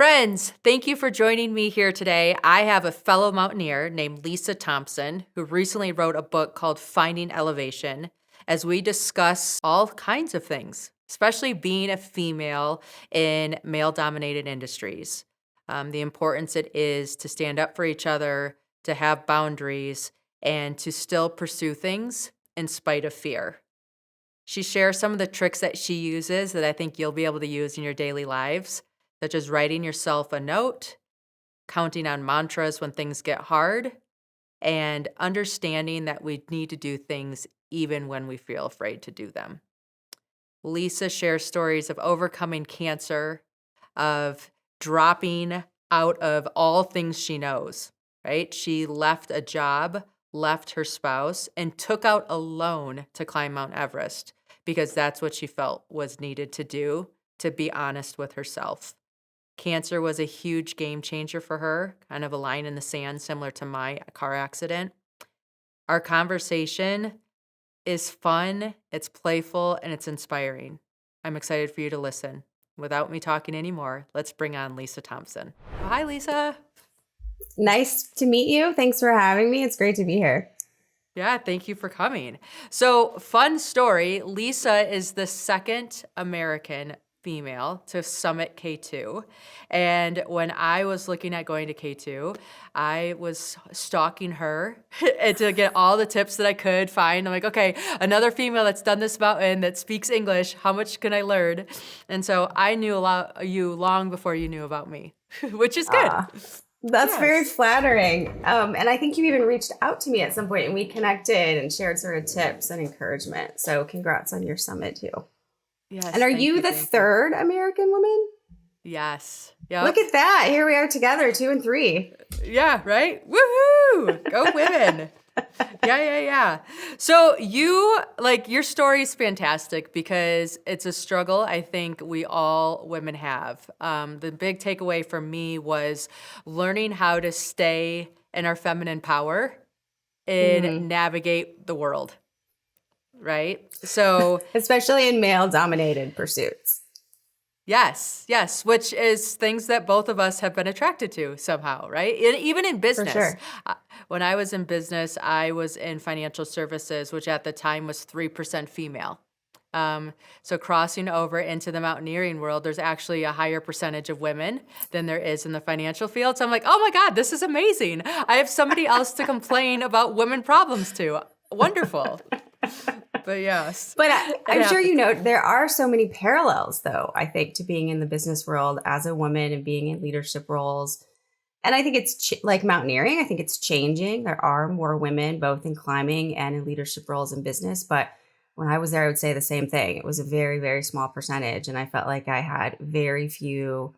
Friends, thank you for joining me here today. I have a fellow mountaineer named Lisa Thompson who recently wrote a book called Finding Elevation as we discuss all kinds of things, especially being a female in male-dominated industries. The importance it is to stand up for each other, to have boundaries, and to still pursue things in spite of fear. She shares some of the tricks that she uses that I think you'll be able to use in your daily lives, such as writing yourself a note, counting on mantras when things get hard, and understanding that we need to do things even when we feel afraid to do them. Lisa shares stories of overcoming cancer, of dropping out of all things she knows, right? She left a job, left her spouse, and took out a loan to climb Mount Everest because that's what she felt was needed to do, to be honest with herself. Cancer was a huge game changer for her, kind of a line in the sand, similar to my car accident. Our conversation is fun, it's playful, and it's inspiring. I'm excited for you to listen. Without me talking anymore, let's bring on Lisa Thompson. Hi, Lisa. Nice to meet you. Thanks for having me. It's great to be here. Yeah, thank you for coming. So, fun story, Lisa is the second American female to summit K2. And when I was looking at going to K2, I was stalking her and to get all the tips that I could find. I'm like, okay, another female that's done this mountain that speaks English, how much can I learn? And so I knew about you long before you knew about me, which is good. That's very Yes. flattering. And I think you even reached out to me at some point and we connected and shared sort of tips and encouragement. So congrats on your summit too. Yes. And are thank you the thank you. third American woman? Yes. Yep. Look at that. Here we are together, 2 and 3. Yeah, right? Woohoo! Go women. Yeah. So your story is fantastic because it's a struggle I think we all women have. The big takeaway for me was learning how to stay in our feminine power and navigate the world, right? So Especially in male dominated pursuits. yes, which is things that both of us have been attracted to somehow, right? Even in business. sure. When I was in business, I was in financial services, which at the time was 3% female. So crossing over into the mountaineering world, there's actually a higher percentage of women than there is in the financial field. So I'm like, oh my God, this is amazing. I have somebody else to complain about women problems to. Wonderful. But yes. But I'm sure happens. you know, there are so many parallels, though, I think, to being in the business world as a woman and being in leadership roles. And I think it's like mountaineering. I think it's changing. There are more women, both in climbing and in leadership roles in business. But when I was there, I would say the same thing. It was a very, very small percentage. And I felt like I had very few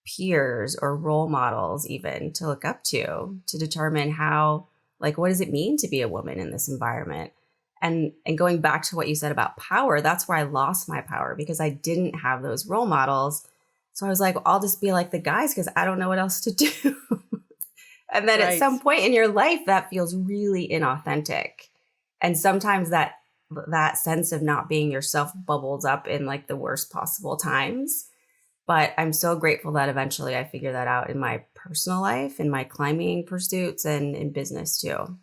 peers or role models even to look up to determine how, like, what does it mean to be a woman in this environment? And going back to what you said about power, that's where I lost my power because I didn't have those role models. So I was like, well, I'll just be like the guys because I don't know what else to do. And then at some Right. point in your life, that feels really inauthentic. And sometimes that sense of not being yourself bubbles up in like the worst possible times. But I'm so grateful that eventually I figured that out in my personal life, in my climbing pursuits, and in business too.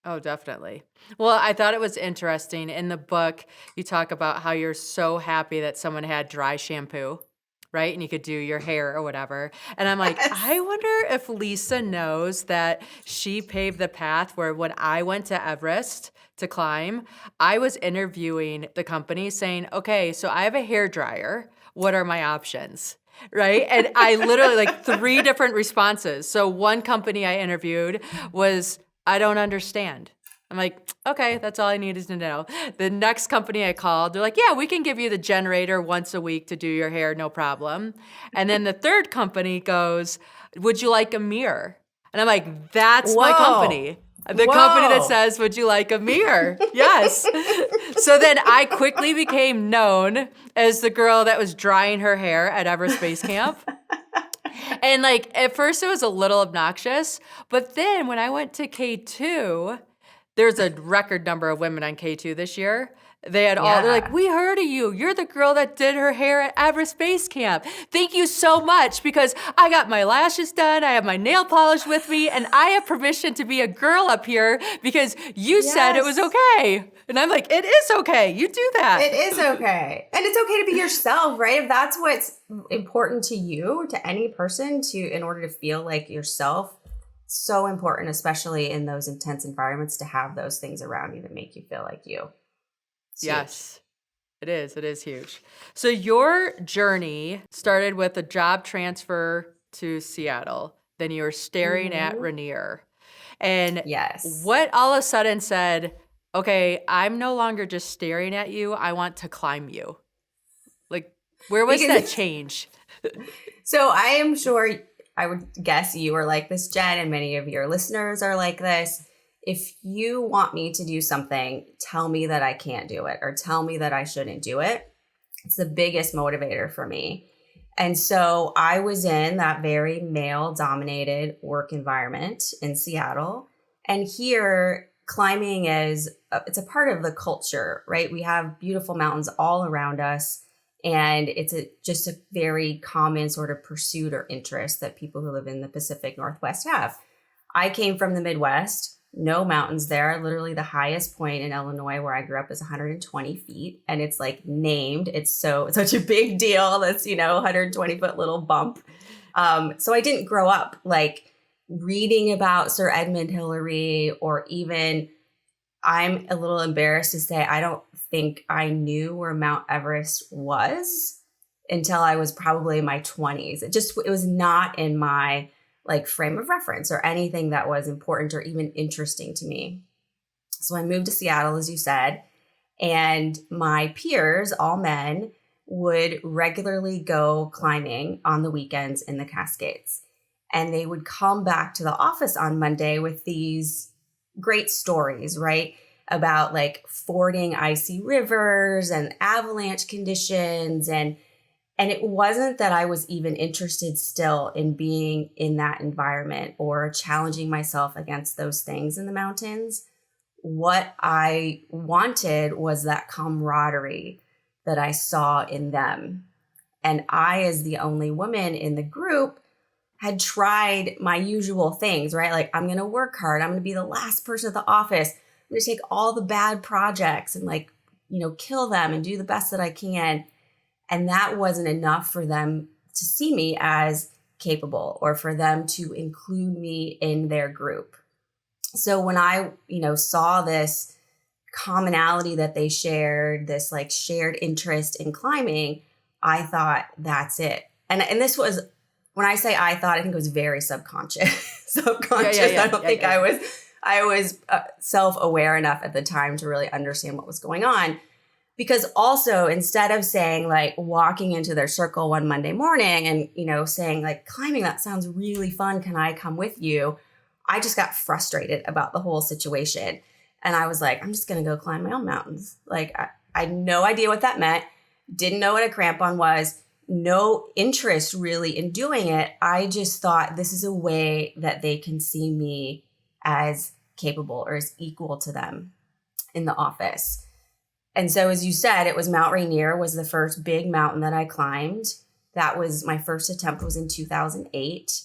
Oh, definitely. Well, I thought it was interesting. In the book, you talk about how you're so happy that someone had dry shampoo, right? And you could do your hair or whatever. And I'm like, I Yes. wonder if Lisa knows that she paved the path where when I went to Everest to climb, I was interviewing the company saying, okay, so I have a hair dryer. What are my options? Right. And I literally like 3 different responses. So one company I interviewed was, I don't understand. I'm like, okay, that's all I needed to know. The next company I called, they're like, yeah, we can give you the generator once a week to do your hair, no problem. And then the third company goes, would you like a mirror? And I'm like, that's my Whoa. company. The company that Whoa. says, would you like a mirror? Yes. So then I quickly became known as the girl that was drying her hair at Everest Base Camp. And like at first it was a little obnoxious, but then when I went to K2, There's a record number of women on K2 this year. They're like, Yeah. we heard of you. You're the girl that did her hair at Everest Base Camp. Thank you so much because I got my lashes done. I have my nail polish with me and I have permission to be a girl up here because you said it was Yes. okay. And I'm like, it is okay. You do that. It is okay. And it's okay to be yourself, right? If that's what's important to you, to any person, in order to feel like yourself, so important, especially in those intense environments, to have those things around you that make you feel like you. It's Yes, it is. It is huge. So your journey started with a job transfer to Seattle. Then you were staring at huge. Rainier. And Yes. what all of a sudden said, okay, I'm no longer just staring at you. I want to climb you. Like, where was that change? So I am sure, I would guess you are like this, Jen, and many of your listeners are like this. If you want me to do something, tell me that I can't do it or tell me that I shouldn't do it. It's the biggest motivator for me. And so I was in that very male dominated work environment in Seattle. And here climbing it's a part of the culture, right? We have beautiful mountains all around us. And it's just a very common sort of pursuit or interest that people who live in the Pacific Northwest have. I came from the Midwest, no mountains there. Literally the highest point in Illinois where I grew up is 120 feet. And it's like named. It's such a big deal. That's, 120-foot little bump. So I didn't grow up like reading about Sir Edmund Hillary, or even, I'm a little embarrassed to say, I don't think I knew where Mount Everest was until I was probably in my 20s. It was not in my like frame of reference or anything that was important or even interesting to me. So I moved to Seattle, as you said, and my peers, all men, would regularly go climbing on the weekends in the Cascades. And they would come back to the office on Monday with these great stories, right? About like fording icy rivers and avalanche conditions. And it wasn't that I was even interested still in being in that environment or challenging myself against those things in the mountains. What I wanted was that camaraderie that I saw in them. And I, as the only woman in the group, had tried my usual things, right? Like, I'm going to work hard. I'm going to be the last person at the office. I'm going to take all the bad projects and kill them and do the best that I can. And that wasn't enough for them to see me as capable or for them to include me in their group. So when I, saw this commonality that they shared, this like shared interest in climbing, I thought, that's it. And this was, when I say I thought, I think it was very subconscious. I don't think I was self-aware enough at the time to really understand what was going on. Because also, instead of saying like walking into their circle one Monday morning and, saying like climbing, that sounds really fun. Can I come with you? I just got frustrated about the whole situation. And I was like, I'm just going to go climb my own mountains. Like I had no idea what that meant. Didn't know what a crampon was. No interest really in doing it. I just thought this is a way that they can see me as capable or as equal to them in the office. And so, as you said, it was Mount Rainier was the first big mountain that I climbed. That was my first attempt was in 2008.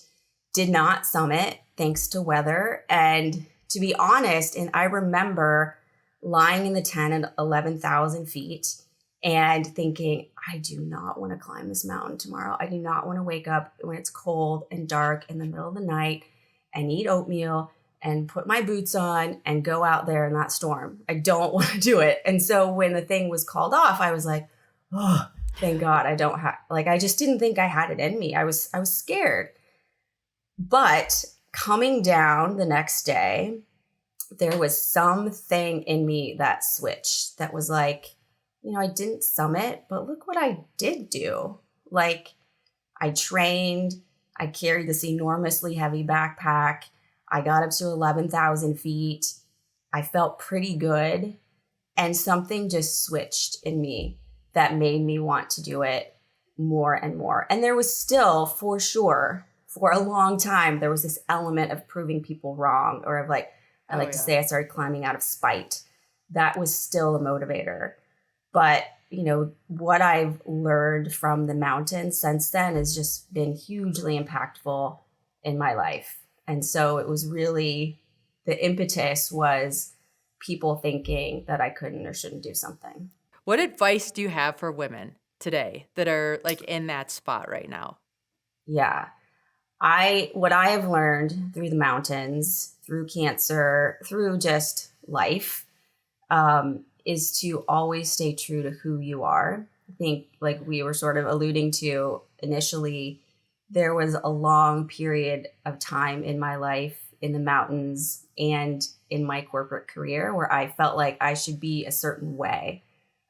Did not summit thanks to weather. And to be honest, and I remember lying in the tent at 11,000 feet and thinking, I do not want to climb this mountain tomorrow. I do not want to wake up when it's cold and dark in the middle of the night and eat oatmeal and put my boots on and go out there in that storm. I don't want to do it. And so when the thing was called off, I was like, oh, thank God I don't have, I just didn't think I had it in me. I was scared. But coming down the next day, there was something in me that switched that was like, I didn't summit, but look what I did do. Like, I trained, I carried this enormously heavy backpack. I got up to 11,000 feet. I felt pretty good. And something just switched in me that made me want to do it more and more. And there was still, for sure, for a long time, there was this element of proving people wrong or of like, I Oh, like to yeah. say I started climbing out of spite. That was still a motivator. But, what I've learned from the mountains since then has just been hugely impactful in my life. And so it was really, the impetus was people thinking that I couldn't or shouldn't do something. What advice do you have for women today that are like in that spot right now? Yeah. What I have learned through the mountains, through cancer, through just life, is to always stay true to who you are. I think, like we were sort of alluding to initially, there was a long period of time in my life in the mountains and in my corporate career where I felt like I should be a certain way.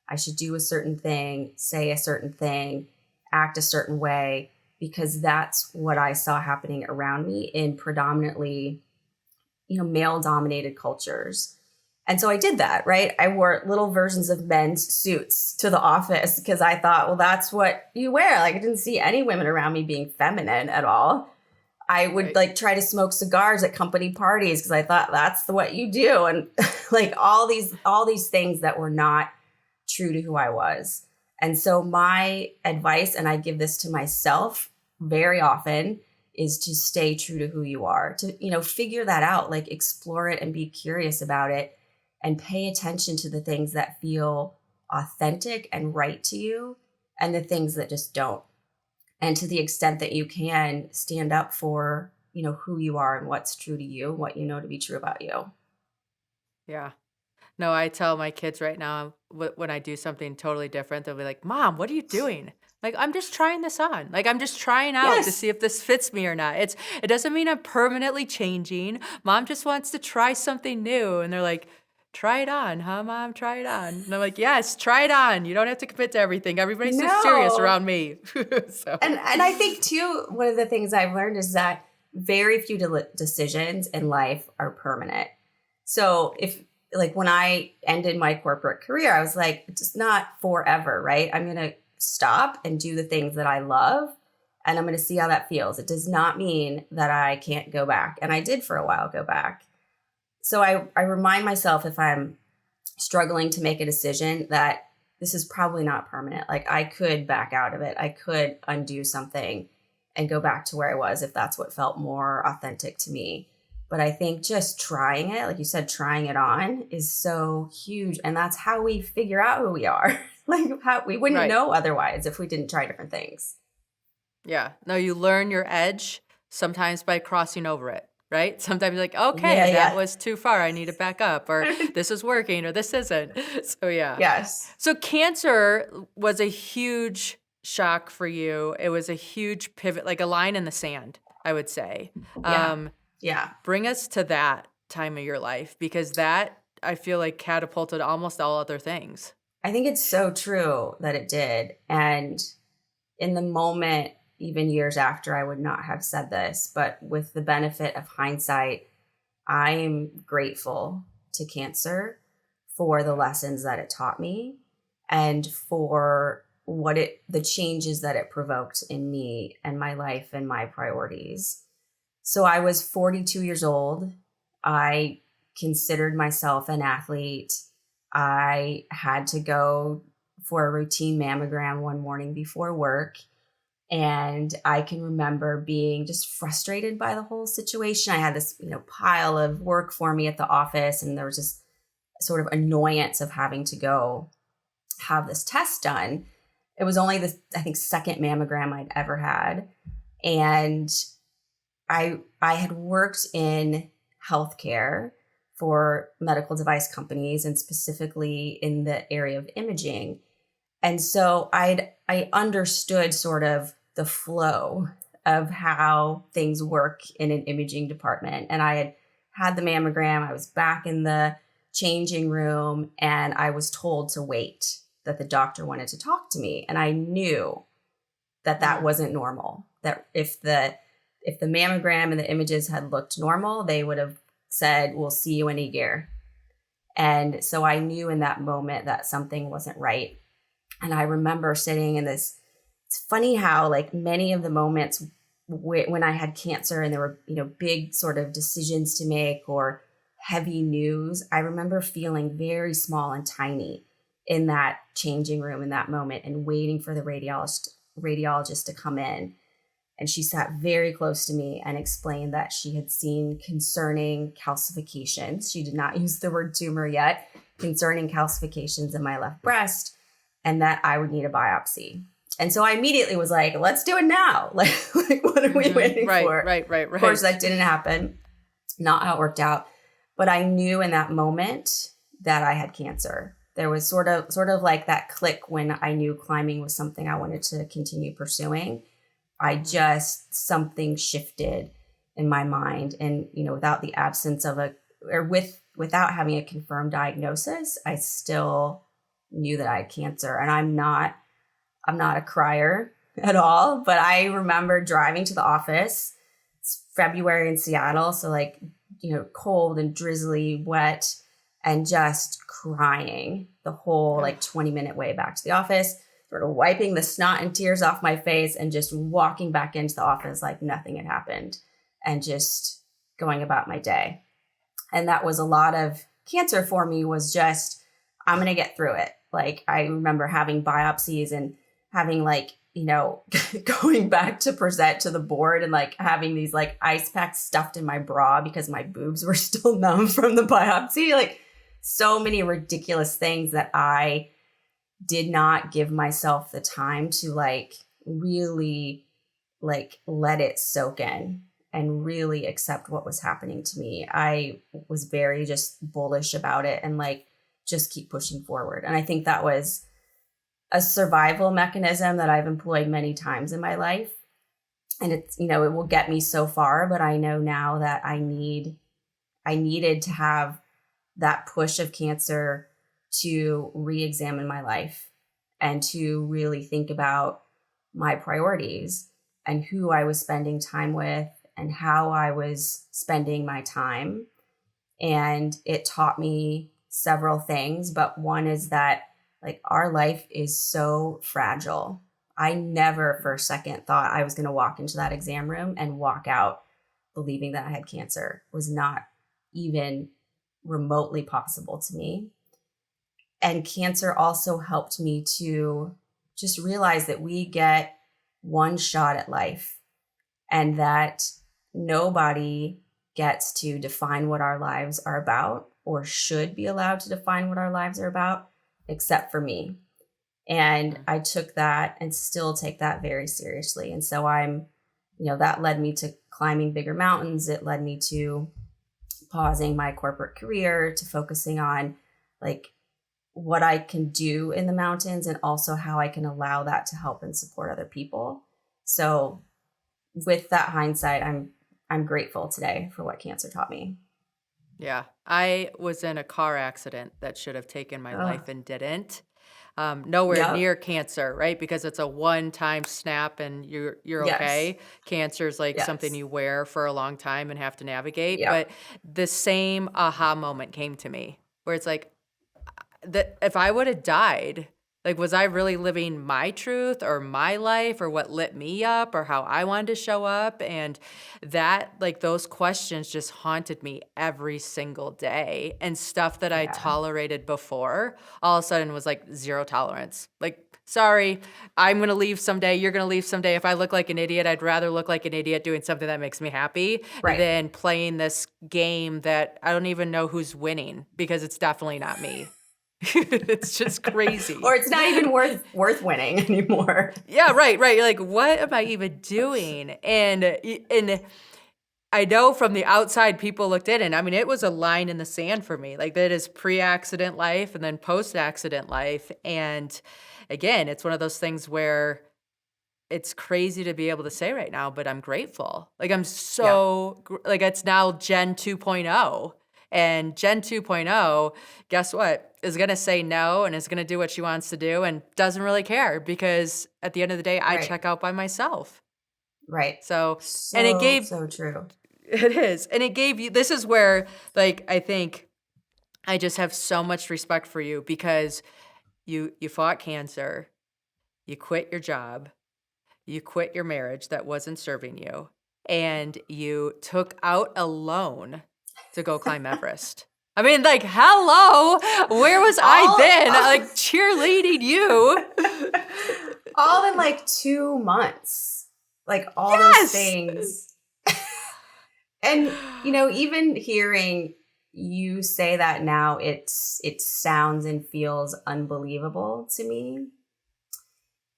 I should do a certain thing, say a certain thing, act a certain way, because that's what I saw happening around me in predominantly, male dominated cultures. And so I did that, right? I wore little versions of men's suits to the office because I thought, well, that's what you wear. Like I didn't see any women around me being feminine at all. I would Right. like try to smoke cigars at company parties because I thought that's what you do. And like all these things that were not true to who I was. And so my advice, and I give this to myself very often, is to stay true to who you are, to, figure that out, like explore it and be curious about it and pay attention to the things that feel authentic and right to you and the things that just don't. And to the extent that you can, stand up for, who you are and what's true to you, what you know to be true about you. Yeah. No, I tell my kids right now when I do something totally different, they'll be like, "Mom, what are you doing?" Like, I'm just trying this on. Like, I'm just trying out to Yes. see if this fits me or not. It doesn't mean I'm permanently changing. Mom just wants to try something new. And they're like, "Try it on, huh, Mom? Try it on." And I'm like, "Yes, try it on. You don't have to commit to everything. Everybody's so serious No. around me." So, And I think too, one of the things I've learned is that very few decisions in life are permanent. So if like when I ended my corporate career, I was like, it's just not forever, right? I'm going to stop and do the things that I love and I'm going to see how that feels. It does not mean that I can't go back. And I did for a while go back. So I remind myself if I'm struggling to make a decision that this is probably not permanent. Like I could back out of it. I could undo something and go back to where I was if that's what felt more authentic to me. But I think just trying it, like you said, trying it on is so huge. And that's how we figure out who we are. Like how we wouldn't right. know otherwise if we didn't try different things. Yeah. No, you learn your edge sometimes by crossing over it, right? Sometimes you're like, Yeah, okay, that yeah. was too far. I need to back up, or this is working, or this isn't. So, yeah. Yes. So, cancer was a huge shock for you. It was a huge pivot, like a line in the sand, I would say. Yeah. Yeah. Bring us to that time of your life because that I feel like catapulted almost all other things. I think it's so true that it did. And in the moment, even years after, I would not have said this, but with the benefit of hindsight, I am grateful to cancer for the lessons that it taught me and for the changes that it provoked in me and my life and my priorities. So I was 42 years old. I considered myself an athlete. I had to go for a routine mammogram one morning before work. And I can remember being just frustrated by the whole situation. I had this, pile of work for me at the office, and there was just sort of annoyance of having to go have this test done. It was only the, I think, second mammogram I'd ever had. And I had worked in healthcare for medical device companies and specifically in the area of imaging. And so I understood sort of the flow of how things work in an imaging department. And I had the mammogram. I was back in the changing room and I was told to wait, that the doctor wanted to talk to me. And I knew that that wasn't normal, that if the mammogram and the images had looked normal, they would have said, "We'll see you in a year." And so I knew in that moment that something wasn't right. And I remember sitting in this, it's funny how like many of the moments when I had cancer and there were, big sort of decisions to make or heavy news, I remember feeling very small and tiny in that changing room in that moment and waiting for the radiologist to come in. And she sat very close to me and explained that she had seen concerning calcifications. She did not use the word tumor yet, concerning calcifications in my left breast, and that I would need a biopsy. And so I immediately was like, let's do it now. Like what are we waiting for? Right. Of course, that didn't happen. Not how it worked out. But I knew in that moment that I had cancer. There was sort of like that click when I knew climbing was something I wanted to continue pursuing. Something shifted in my mind. And, without the absence of without having a confirmed diagnosis, I still knew that I had cancer. And I'm not a crier at all, but I remember driving to the office. It's February in Seattle. So cold and drizzly, wet, and just crying the whole 20-minute way back to the office, sort of wiping the snot and tears off my face and just walking back into the office like nothing had happened and just going about my day. And that was a lot of cancer for me, was just, I'm going to get through it. Like, I remember having biopsies and having going back to present to the board and having these ice packs stuffed in my bra because my boobs were still numb from the biopsy. So many ridiculous things that I did not give myself the time to really let it soak in and really accept what was happening to me. I was very just bullish about it and just keep pushing forward. And I think that was a survival mechanism that I've employed many times in my life. And it's, it will get me so far, but I know now that I needed to have that push of cancer to re-examine my life and to really think about my priorities and who I was spending time with and how I was spending my time. And it taught me several things, but one is that our life is so fragile. I never for a second thought I was going to walk into that exam room and walk out believing that I had cancer. It was not even remotely possible to me. And cancer also helped me to just realize that we get one shot at life and that nobody gets to define what our lives are about or should be allowed to define what our lives are about, except for me. And I took that and still take that very seriously. And so that led me to climbing bigger mountains. It led me to pausing my corporate career, to focusing on what I can do in the mountains and also how I can allow that to help and support other people. So with that hindsight, I'm grateful today for what cancer taught me. Yeah. I was in a car accident that should have taken my life and didn't. Nowhere near cancer, right? Because it's a one-time snap and you're Yes. okay. Cancer is something Yes. you wear for a long time and have to navigate. Yep. But the same aha moment came to me where it's that if I would have died, was I really living my truth or my life or what lit me up or how I wanted to show up? And that, those questions just haunted me every single day. And stuff that I Yeah. tolerated before all of a sudden was zero tolerance. Sorry, I'm going to leave someday. You're going to leave someday. If I look like an idiot, I'd rather look like an idiot doing something that makes me happy Right. than playing this game that I don't even know who's winning because it's definitely not me. It's just crazy. Or it's not even worth winning anymore. Yeah, right. You're what am I even doing? And I know from the outside people looked in, and I mean, it was a line in the sand for me. That is pre-accident life and then post-accident life. And again, it's one of those things where it's crazy to be able to say right now, but I'm grateful. I'm so, it's now Jenn 2.0. And Jenn 2.0, guess what, is going to say no and is going to do what she wants to do and doesn't really care because at the end of the day, I check out by myself. Right. So and it gave, so true. It is. And it gave you, this is where I think I just have so much respect for you because you fought cancer, you quit your job, you quit your marriage that wasn't serving you, and you took out a loan to go climb Everest. I mean, like, hello, where was I All, then? Like, cheerleading you. all in like 2 months, like all those Yes. things. And, even hearing you say that now, it sounds and feels unbelievable to me.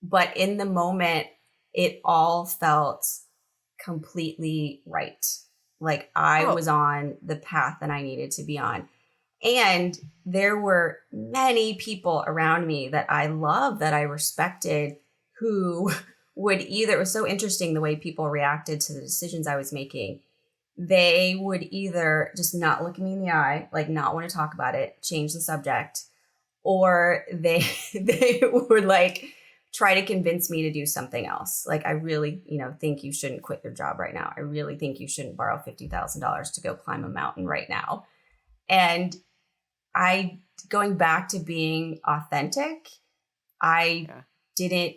But in the moment, it all felt completely right. Like I Oh, was on the path that I needed to be on. And there were many people around me that I love, that I respected, who would either, it was so interesting the way people reacted to the decisions I was making. They would either just not look me in the eye, like not want to talk about it, change the subject, or they they would like try to convince me to do something else. Like, I really, think you shouldn't quit your job right now. I really think you shouldn't borrow $50,000 to go climb a mountain right now. And going back to being authentic, I yeah. didn't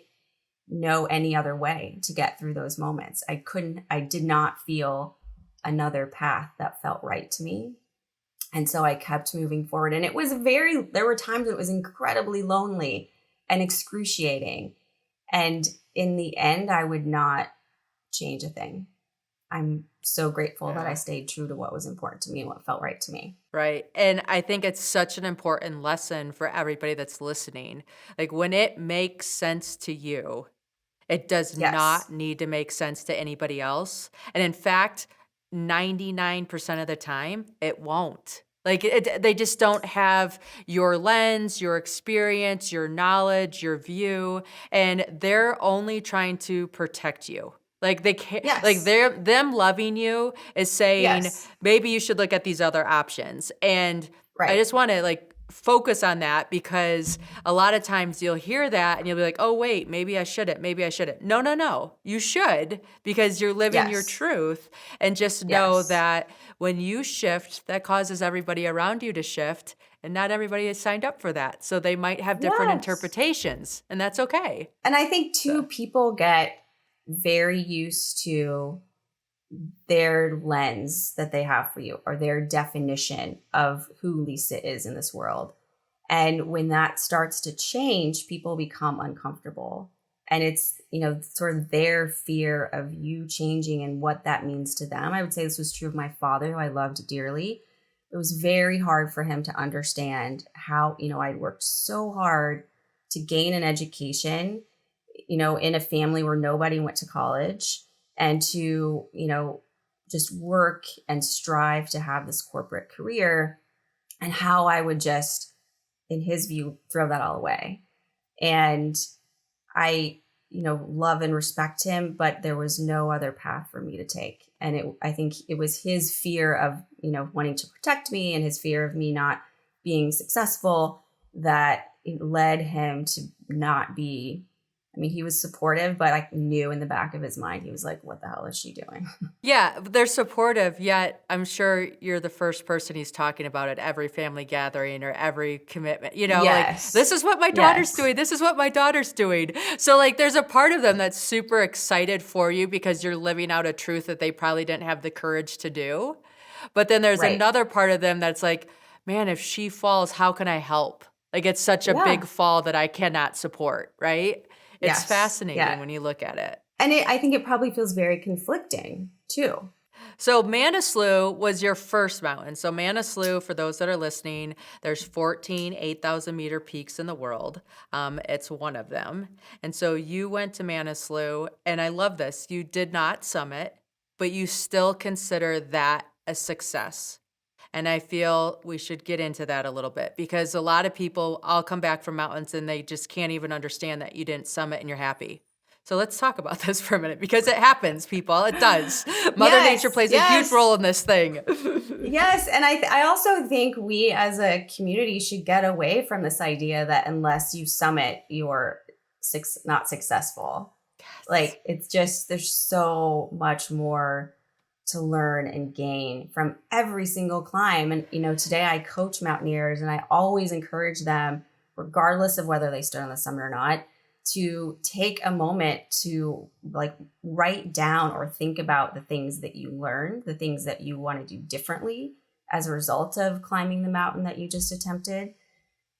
know any other way to get through those moments. I did not feel another path that felt right to me. And so I kept moving forward. And there were times it was incredibly lonely and excruciating. And in the end, I would not change a thing. I'm so grateful that I Yeah. stayed true to what was important to me and what felt right to me. Right. And I think it's such an important lesson for everybody that's listening. Like, when it makes sense to you, it does Yes. not need to make sense to anybody else. And in fact, 99% of the time, it won't. Like, they just don't have your lens, your experience, your knowledge, your view, and they're only trying to protect you. Like, they can't, like, Yes. them loving you is saying, Yes. maybe you should look at these other options. And I Right. just want to like focus on that, because a lot of times you'll hear that and you'll be like, oh, wait, maybe I shouldn't. Maybe I shouldn't. No, no, no. You should, because you're living your Yes. truth. And just know Yes. that when you shift, that causes everybody around you to shift. And not everybody is signed up for that. So they might have different Yes. interpretations, and that's okay. And I think So, too, people get very used to their lens that they have for you, or their definition of who Lisa is in this world. And when that starts to change, people become uncomfortable. And it's, sort of their fear of you changing and what that means to them. I would say this was true of my father, who I loved dearly. It was very hard for him to understand how, I'd worked so hard to gain an education, in a family where nobody went to college, and to, just work and strive to have this corporate career, and how I would just, in his view, throw that all away. And I, love and respect him, but there was no other path for me to take. And I think it was his fear of, wanting to protect me, and his fear of me not being successful, that it led him to not be. I mean, he was supportive, but I knew in the back of his mind, he was like, what the hell is she doing? yeah, they're supportive, yet I'm sure you're the first person he's talking about at every family gathering or every commitment. Like, Yes. this is what my daughter's Yes. doing. This is what my daughter's doing. So, like, there's a part of them that's super excited for you because you're living out a truth that they probably didn't have the courage to do. But then there's Right. another part of them that's like, man, if she falls, how can I help? Like, it's such a big Yeah. fall that I cannot support, right? It's Yes. fascinating Yeah. when you look at it. And I think it probably feels very conflicting too. So Manaslu was your first mountain. So Manaslu, for those that are listening, there's 14 8,000-meter peaks in the world. It's one of them. And so you went to Manaslu, and I love this. You did not summit, but you still consider that a success. And I feel we should get into that a little bit, because a lot of people, I'll come back from mountains and they just can't even understand that you didn't summit and you're happy. So let's talk about this for a minute, because it happens, people. It does. Mother Nature Yes. plays a huge Yes. role in this thing. Yes. And I also think we as a community should get away from this idea that unless you summit, you're not successful. Yes. Like, it's just, there's so much more to learn and gain from every single climb. And, today I coach mountaineers, and I always encourage them, regardless of whether they start on the summit or not, to take a moment to like write down or think about the things that you learned, the things that you want to do differently, as a result of climbing the mountain that you just attempted.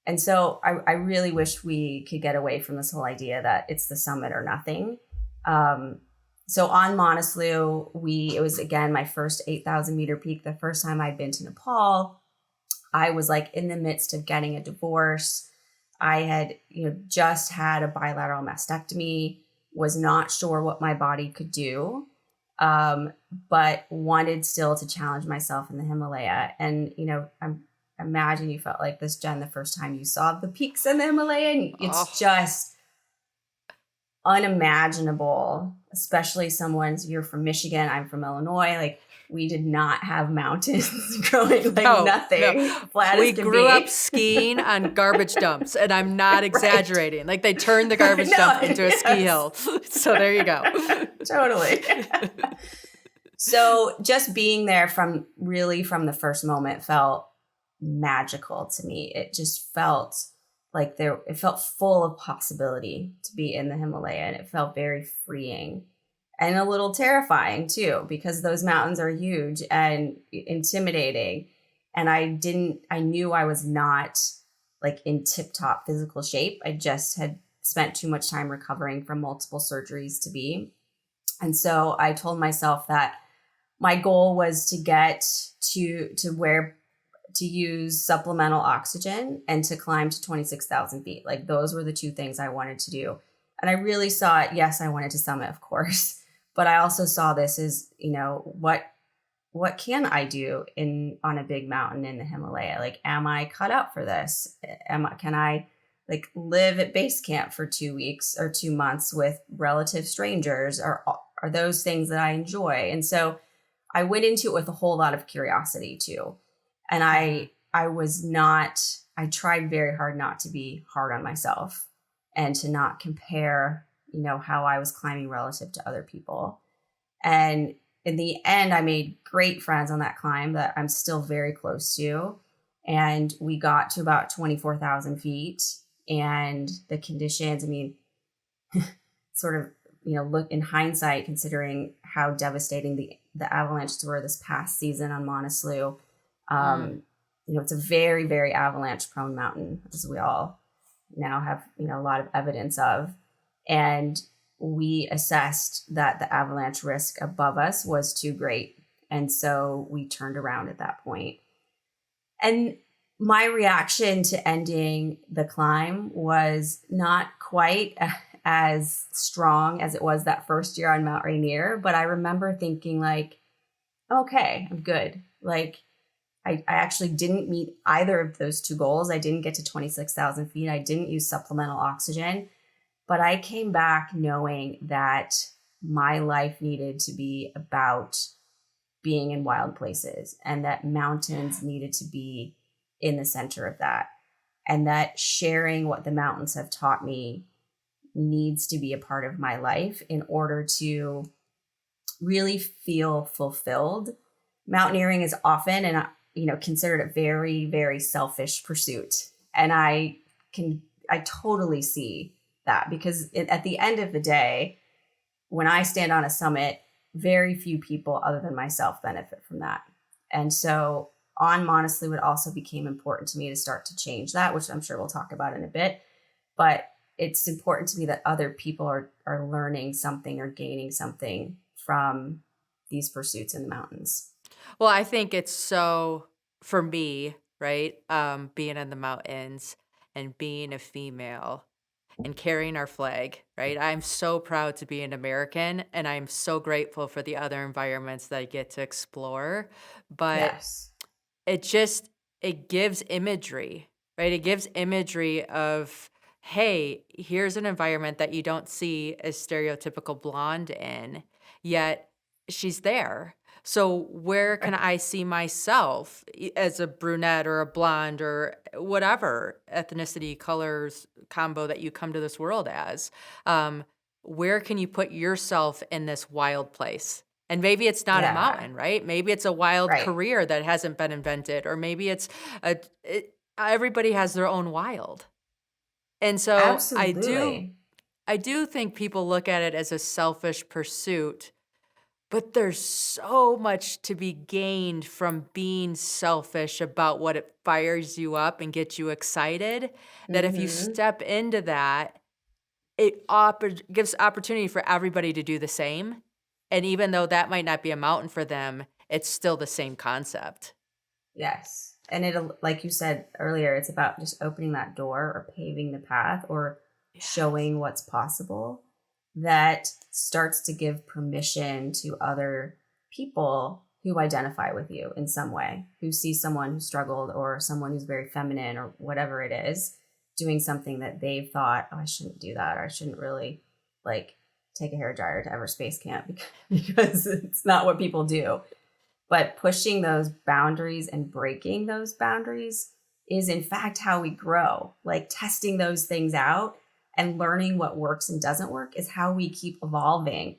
And so I really wish we could get away from this whole idea that it's the summit or nothing. So on Manaslu, it was again my first 8,000 meter peak. The first time I'd been to Nepal, I was like in the midst of getting a divorce. I had, just had a bilateral mastectomy, was not sure what my body could do, but wanted still to challenge myself in the Himalaya. And, I imagine you felt like this, Jenn, the first time you saw the peaks in the Himalaya. And it's just unimaginable, especially you're from Michigan, I'm from Illinois. Like, we did not have mountains growing nothing. No. Flat we as can grew be. up skiing on garbage dumps, and I'm not exaggerating. Right. Like, they turned the garbage dump into a ski hill. So there you go. Totally. So just being there from the first moment felt magical to me. It just felt like it felt full of possibility to be in the Himalaya, and it felt very freeing and a little terrifying too, because those mountains are huge and intimidating. And I knew I was not like in tip-top physical shape. I just had spent too much time recovering from multiple surgeries to be. And so I told myself that my goal was to get to use supplemental oxygen and to climb to 26,000 feet. Like, those were the two things I wanted to do. And I really saw it. Yes, I wanted to summit, of course, but I also saw this as, what can I do on a big mountain in the Himalaya? Like, am I cut out for this? Can I like live at base camp for 2 weeks or 2 months with relative strangers? Or are those things that I enjoy? And so I went into it with a whole lot of curiosity too. And I tried very hard not to be hard on myself and to not compare, how I was climbing relative to other people. And in the end, I made great friends on that climb that I'm still very close to. And we got to about 24,000 feet, and the conditions, sort of, look in hindsight, considering how devastating the avalanches were this past season on Manaslu. It's a very, very avalanche prone mountain, as we all now have, a lot of evidence of. And we assessed that the avalanche risk above us was too great. And so we turned around at that point. And my reaction to ending the climb was not quite as strong as it was that first year on Mount Rainier. But I remember thinking like, okay, I'm good. Like, I actually didn't meet either of those two goals. I didn't get to 26,000 feet. I didn't use supplemental oxygen. But I came back knowing that my life needed to be about being in wild places, and that mountains needed to be in the center of that. And that sharing what the mountains have taught me needs to be a part of my life in order to really feel fulfilled. Mountaineering is often considered a very, very selfish pursuit. And I totally see that, because at the end of the day, when I stand on a summit, very few people other than myself benefit from that. And so on Manaslu, it also became important to me to start to change that, which I'm sure we'll talk about in a bit. But it's important to me that other people are learning something or gaining something from these pursuits in the mountains. Well, I think it's so, for me, right, being in the mountains and being a female and carrying our flag, right? I'm so proud to be an American, and I'm so grateful for the other environments that I get to explore. But Yes. it gives imagery, right? It gives imagery of, hey, here's an environment that you don't see a stereotypical blonde in, yet she's there. So where can I see myself as a brunette or a blonde or whatever ethnicity, colors combo that you come to this world as? Where can you put yourself in this wild place? And maybe it's not a mountain, right? Maybe it's a wild career that hasn't been invented, or maybe it's everybody has their own wild. And so Absolutely. I do think people look at it as a selfish pursuit. But there's so much to be gained from being selfish about what it fires you up and gets you excited, that if you Mm-hmm. step into that, gives opportunity for everybody to do the same. And even though that might not be a mountain for them, it's still the same concept. Yes. And it'll, like you said earlier, it's about just opening that door or paving the path or Yes. showing what's possible that starts to give permission to other people who identify with you in some way, who see someone who struggled or someone who's very feminine or whatever it is, doing something that they've thought, oh, I shouldn't do that, or I shouldn't really like take a hair dryer to Everspace Camp because it's not what people do. But pushing those boundaries and breaking those boundaries is, in fact, how we grow. Like testing those things out and learning what works and doesn't work is how we keep evolving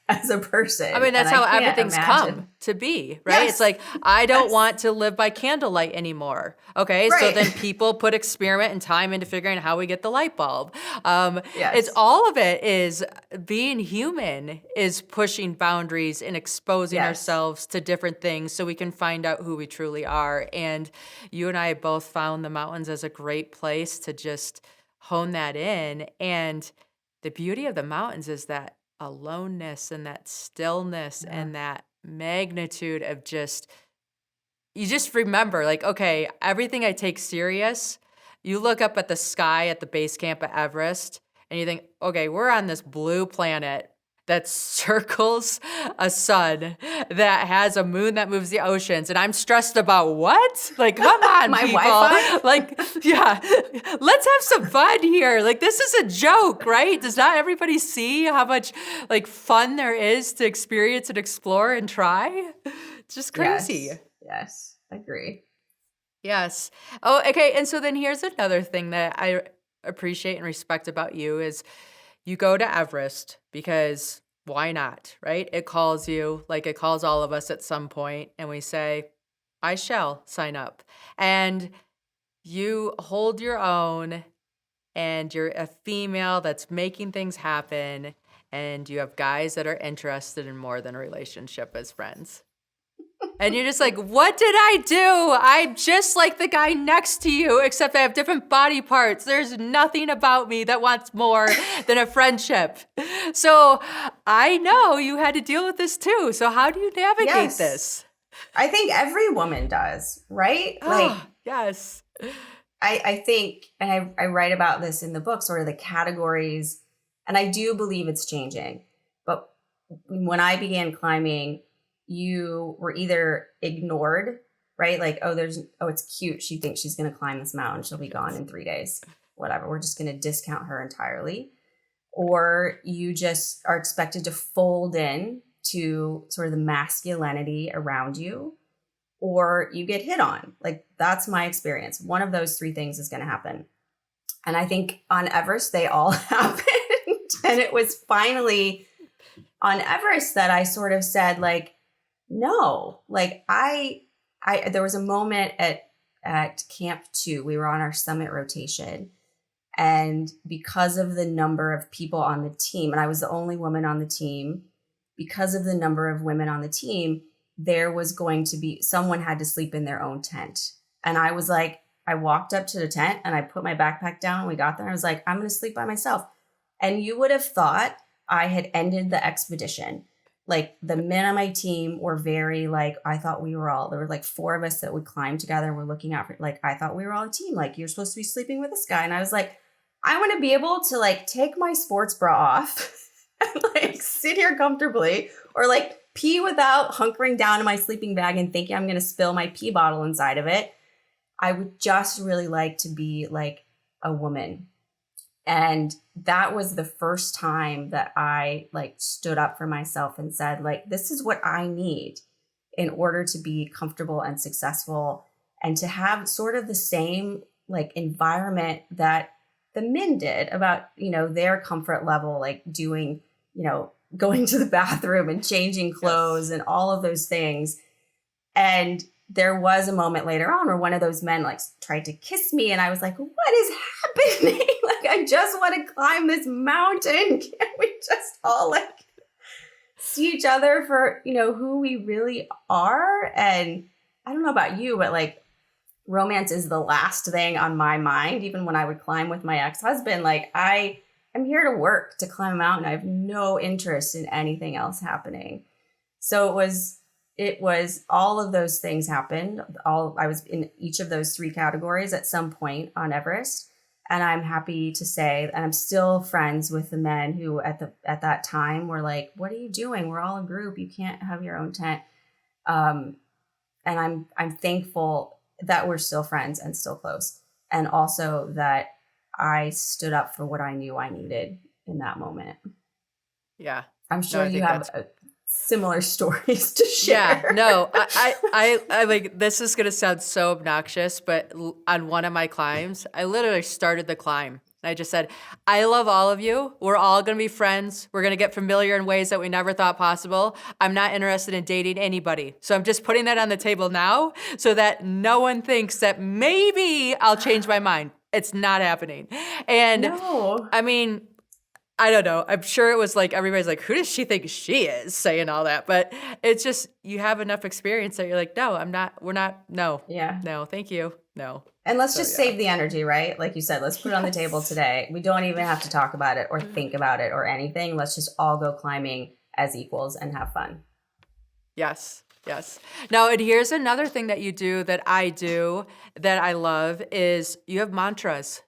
as a person. I mean, And that's I how can't everything's come imagine. to be, right? It's Yes. like, I don't Yes. want to live by candlelight anymore. Okay. So Right. then people put experiment and time into figuring out how we get the light bulb. It's Yes. all of it is being human, is pushing boundaries and exposing Yes. ourselves to different things so we can find out who we truly are. And you and I both found the mountains as a great place to just hone that in. And the beauty of the mountains is that aloneness and that stillness Yeah. and that magnitude of just, you just remember, like, okay, everything I take serious. You look up at the sky at the base camp at Everest and you think, okay, we're on this blue planet that circles a sun that has a moon that moves the oceans. And I'm stressed about what? Like, come on, My people. Wi-Fi. Like, yeah, let's have some fun here. Like, this is a joke, right? Does not everybody see how much like fun there is to experience and explore and try? It's just crazy. Yes. Yes. Agree. Yes. Oh, okay. And so then here's another thing that I appreciate and respect about you is you go to Everest because why not, right? It calls you like it calls all of us at some point, and we say, I shall sign up. And you hold your own, and you're a female that's making things happen, and you have guys that are interested in more than a relationship as friends. And you're just like, what did I do? I'm just like the guy next to you, except I have different body parts. There's nothing about me that wants more than a friendship. So I know you had to deal with this too. So how do you navigate Yes. this? I think every woman does, right? Like, Oh, yes. I think, and I write about this in the book, sort of the categories, and I do believe it's changing. But when I began climbing, you were either ignored, right? Like, oh, it's cute. She thinks she's going to climb this mountain. She'll be gone in 3 days. Whatever. We're just going to discount her entirely. Or you just are expected to fold in to sort of the masculinity around you, or you get hit on. Like, that's my experience. One of those three things is going to happen. And I think on Everest, they all happened. And it was finally on Everest that I sort of said, like, no, like I there was a moment at Camp 2, we were on our summit rotation. And because of the number of people on the team, and I was the only woman on the team, because of the number of women on the team, there was going to be, someone had to sleep in their own tent. And I was like, I walked up to the tent and I put my backpack down and we got there. I was like, I'm going to sleep by myself. And you would have thought I had ended the expedition. Like, the men on my team were very like, I thought we were all, there were like 4 of us that would climb together and we're looking out for, like, I thought we were all a team. Like, you're supposed to be sleeping with this guy. And I was like, I want to be able to like take my sports bra off and like sit here comfortably, or like pee without hunkering down in my sleeping bag and thinking I'm going to spill my pee bottle inside of it. I would just really like to be like a woman. And that was the first time that I like stood up for myself and said, like, this is what I need in order to be comfortable and successful and to have sort of the same like environment that the men did about, you know, their comfort level, like doing, you know, going to the bathroom and changing clothes and all of those things. And there was a moment later on where one of those men like tried to kiss me, and I was like, what is happening? Like, I just want to climb this mountain. Can't we just all like see each other for, who we really are. And I don't know about you, but like romance is the last thing on my mind. Even when I would climb with my ex-husband, like I'm here to work, to climb a mountain. I have no interest in anything else happening. So it was all of those things happened. I was in each of those three categories at some point on Everest. And I'm happy to say, and I'm still friends with the men who at that time were like, "What are you doing? We're all a group. You can't have your own tent." And I'm thankful that we're still friends and still close, and also that I stood up for what I knew I needed in that moment. Yeah. I'm No, sure I you think have that's similar stories to yeah, share. no, I like this is gonna sound so obnoxious, but on one of my climbs, I literally started the climb. I just said, I love all of you. We're all gonna be friends. We're gonna get familiar in ways that we never thought possible. I'm not interested in dating anybody. So I'm just putting that on the table now so that no one thinks that maybe I'll change my mind. It's not happening. And No. I mean, I don't know. I'm sure it was like everybody's like, who does she think she is saying all that? But it's just you have enough experience that you're like, no, I'm not. We're not. No, Yeah. no, thank you. No. And let's So just yeah. save the energy, right? Like you said, let's put it on the table Yes. today. We don't even have to talk about it or think about it or anything. Let's just all go climbing as equals and have fun. Yes. Yes. Now, and here's another thing that you do that I do that I love is you have mantras.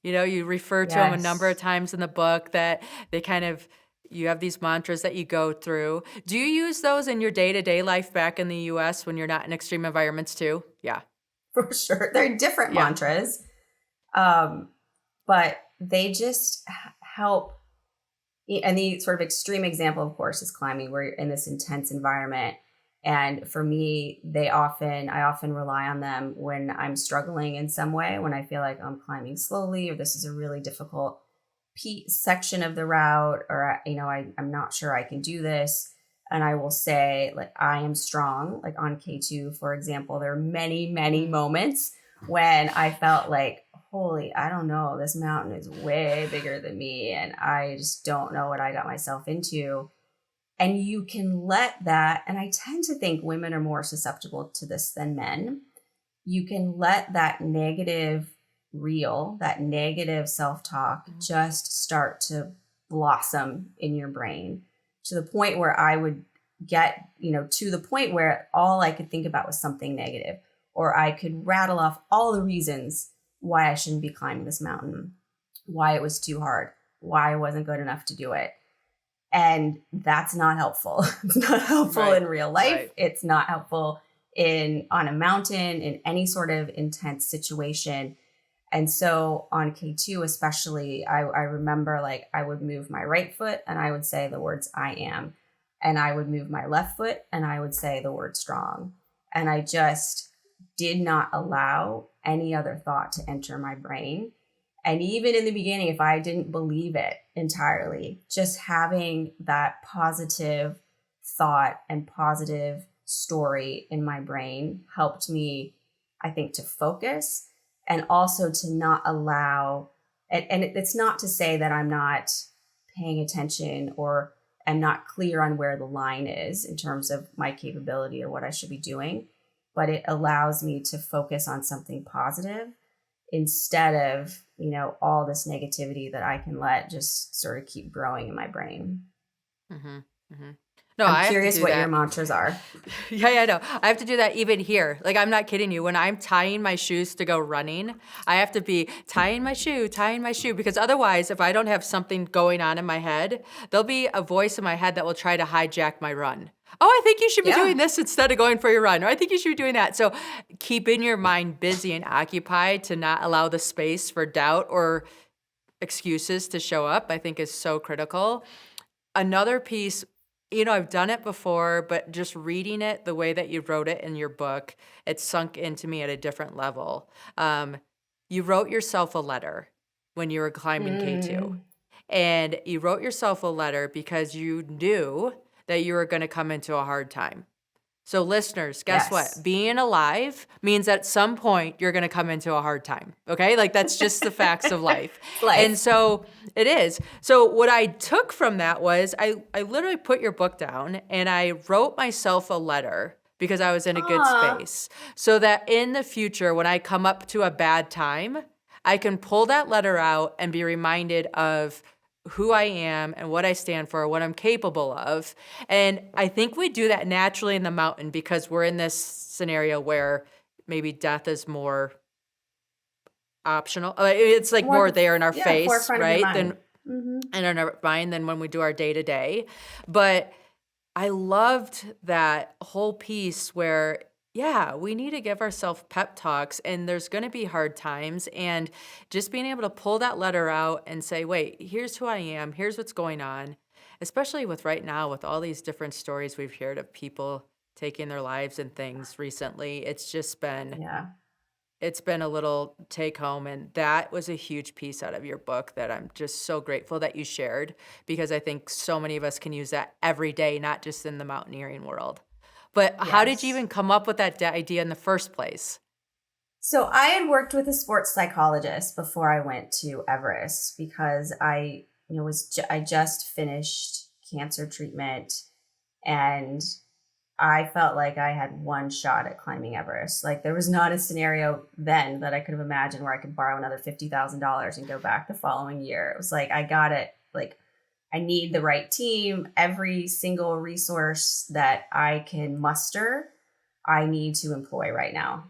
You refer to them a number of Yes. times in the book that they kind of, you have these mantras that you go through. Do you use those in your day-to-day life back in the US when you're not in extreme environments too? Yeah. For sure. They're different Yeah. mantras, um, but they just help. And the sort of extreme example, of course, is climbing, where you're in this intense environment. And for me, I often rely on them when I'm struggling in some way, when I feel like I'm climbing slowly, or this is a really difficult section of the route, or I'm not sure I can do this. And I will say, like, I am strong. Like on K2, for example, there are many, many Mm. moments when I felt like, holy, I don't know, this mountain is way bigger than me, and I just don't know what I got myself into. And you can let that, and I tend to think women are more susceptible to this than men. You can let that negative that negative self talk Mm. just start to blossom in your brain, to the point where I would get, to the point where all I could think about was something negative, or I could rattle off all the reasons why I shouldn't be climbing this mountain, why it was too hard, why I wasn't good enough to do it. And that's not helpful. It's not helpful Right. in real life. Right. It's not helpful on a mountain, in any sort of intense situation. And so on K2 especially, I remember, like, I would move my right foot and I would say the words "I am," and I would move my left foot and I would say the word "strong." And I just did not allow any other thought to enter my brain. And even in the beginning, if I didn't believe it entirely, just having that positive thought and positive story in my brain helped me, I think, to focus, and also to not allow, and it's not to say that I'm not paying attention or am not clear on where the line is in terms of my capability or what I should be doing, but it allows me to focus on something positive instead of, all this negativity that I can let just sort of keep growing in my brain. Mm-hmm. Mm-hmm. No, I'm I have to curious do what your that. mantras are. Yeah, yeah, no. I have to do that even here. Like, I'm not kidding you. When I'm tying my shoes to go running, I have to be tying my shoe, because otherwise, if I don't have something going on in my head, there'll be a voice in my head that will try to hijack my run. Oh, I think you should be doing Yeah. this instead of going for your run, or I think you should be doing that. So, keeping your mind busy and occupied to not allow the space for doubt or excuses to show up, I think is so critical. Another piece, I've done it before, but just reading it the way that you wrote it in your book, it sunk into me at a different level. You wrote yourself a letter when you were climbing K2. Mm. And you wrote yourself a letter because you knew that you were going to come into a hard time. So listeners, guess Yes. what? Being alive means at some point you're going to come into a hard time. Okay? Like that's just the facts of life. It's And life. so it is. So what I took from that was I literally put your book down and I wrote myself a letter because I was in a good Aw. space so that in the future when I come up to a bad time, I can pull that letter out and be reminded of who I am and what I stand for, what I'm capable of. And I think we do that naturally in the mountain because we're in this scenario where maybe death is more optional. It's like more there in our Yeah, face, forefront of your right? mind. Than Hmm. in our mind than when we do our day to day. But I loved that whole piece where, yeah, we need to give ourselves pep talks and there's going to be hard times. And just being able to pull that letter out and say, wait, here's who I am, here's what's going on, especially with right now, with all these different stories we've heard of people taking their lives and things recently. Yeah. It's been a little take home, and that was a huge piece out of your book that I'm just so grateful that you shared because I think so many of us can use that every day, not just in the mountaineering world. But how did you Yes. even come up with that idea in the first place? So I had worked with a sports psychologist before I went to Everest because I just finished cancer treatment and I felt like I had one shot at climbing Everest. Like there was not a scenario then that I could have imagined where I could borrow another $50,000 and go back the following year. It was like I got it. Like I need the right team. Every single resource that I can muster, I need to employ right now.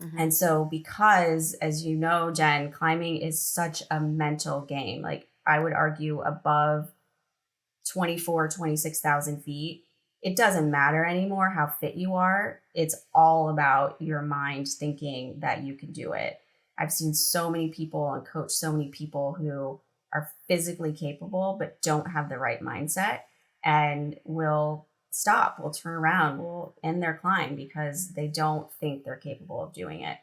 Hmm. And so, because as you know, Jen, climbing is such a mental game. Like I would argue above 26,000 feet, it doesn't matter anymore how fit you are. It's all about your mind thinking that you can do it. I've seen so many people and coached so many people who are physically capable but don't have the right mindset and will stop, will turn around, will end their climb because they don't think they're capable of doing it.